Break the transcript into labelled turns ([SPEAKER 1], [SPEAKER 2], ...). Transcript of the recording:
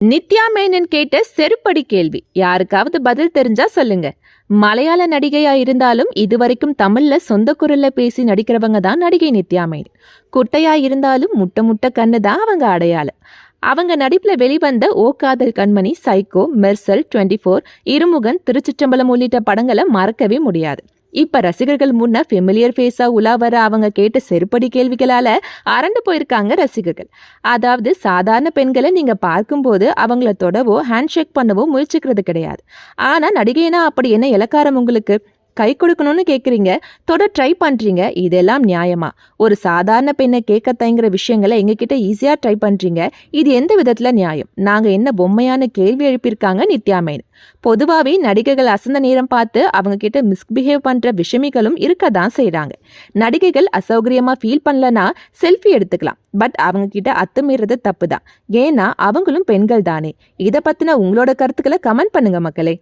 [SPEAKER 1] நித்யா மேனன் கேட்ட செருப்படி கேள்வி யாருக்காவது பதில் தெரிஞ்சா சொல்லுங்க. மலையாள நடிகையா இருந்தாலும் இதுவரைக்கும் தமிழ்ல சொந்த குரல்ல பேசி நடிக்கிறவங்க தான் நடிகை நித்யா மேனன். குட்டையா இருந்தாலும் முட்டை முட்டை கண்ணு தான் அவங்க அடையாளம். அவங்க நடிப்புல வெளிவந்த ஓ காதல் கண்மணி, சைக்கோ, மெர்சல், 24, இருமுகன், திருச்சிற்றம்பலம் உள்ளிட்ட படங்களை மறக்கவே முடியாது. இப்ப ரசிகர்கள் முன்ன ஃபெமிலியர் ஃபேஸா உலா வர அவங்க கேட்ட செருப்படி கேள்விகளால அரண்டு போயிருக்காங்க ரசிகர்கள். அதாவது சாதாரண பெண்களை நீங்க பார்க்கும்போது அவங்கள தொடவோ ஹேண்ட் ஷேக் பண்ணவோ முயற்சிக்கிறது கிடையாது. ஆனா நடிகைனா அப்படி என்ன இலக்காரம் உங்களுக்கு? கை கொடுக்கணும்னு கேக்குறீங்க, தொட ட்ரை பண்றீங்க, இதெல்லாம் நியாயமா? ஒரு சாதாரண பெண்ணை கேட்க தயங்குற விஷயங்களை எங்ககிட்ட ஈஸியா ட்ரை பண்றீங்க, இது எந்த விதத்துல நியாயம்? நாங்க என்ன பொம்மையான கேள்வி எழுப்பியிருக்காங்க நித்யா மேனன். பொதுவாவே நடிகைகள் அசந்த நேரம் பார்த்து அவங்க கிட்ட மிஸ்பிஹேவ் பண்ற விஷமிகளும் இருக்கதான் செய்யறாங்க. நடிகைகள் அசௌகரியமா ஃபீல் பண்ணலனா செல்ஃபி எடுத்துக்கலாம், பட் அவங்க கிட்ட அத்துமீறது தப்பு தான். ஏன்னா அவங்களும் பெண்கள் தானே. இதை பத்தின உங்களோட கருத்துக்களை கமெண்ட் பண்ணுங்க மக்களே.